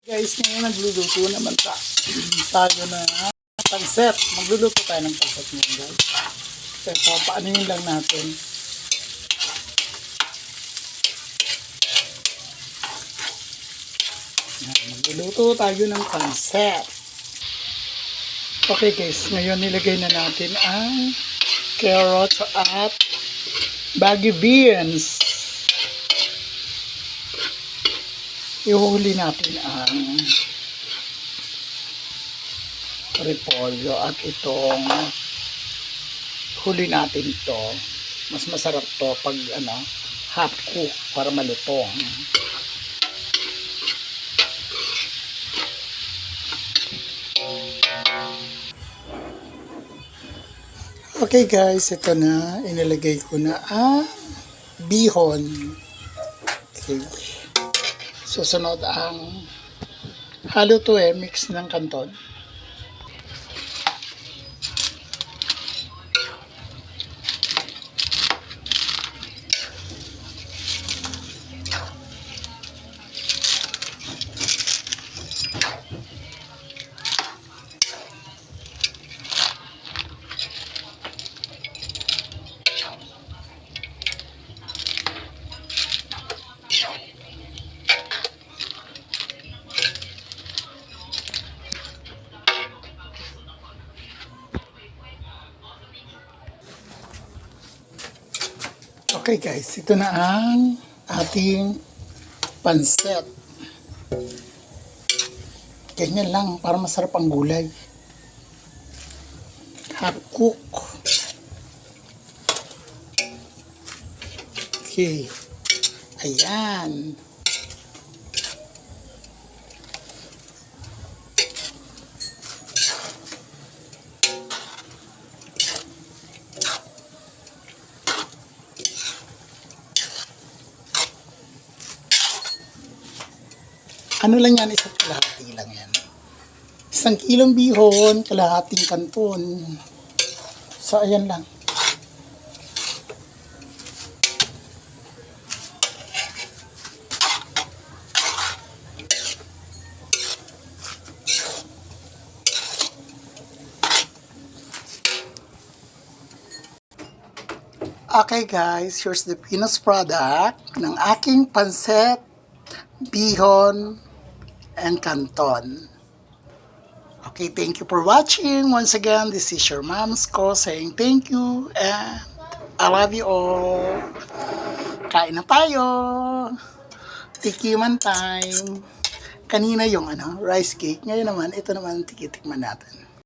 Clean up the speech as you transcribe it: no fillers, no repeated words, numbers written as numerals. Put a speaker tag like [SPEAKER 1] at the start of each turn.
[SPEAKER 1] Guys, ngayon nagluluto naman tayo na pansit. Magluluto tayo ng pansit ngayon, guys. So, paano yun lang natin. Magluluto tayo ng pansit. Okay guys, ngayon nilagay na natin ang carrots at baggy beans. Ihuli natin ang repolyo at itong huli natin ito. Mas masarap to pag half cook para malutong. Okay guys, ito na. Inilagay ko na ang bihon. Okay. Susunod ang halo to mix ng kanton. Okay guys, ito na ang ating pansit. Ganyan lang para masarap ang gulay. Half cook. Okay. Ayan. Ano lang yan, isa't kalahati lang yan. 1 kilong bihon, kalahating kanton. So, ayan lang. Okay guys, here's the finished product ng aking pansit, bihon, and canton. Okay, thank you for watching. Once again, this is your Mom's Ko saying thank you and I love you all. Kain na tayo. Tikiman time. Kanina yung rice cake. Ngayon naman, ito naman tikitikman natin.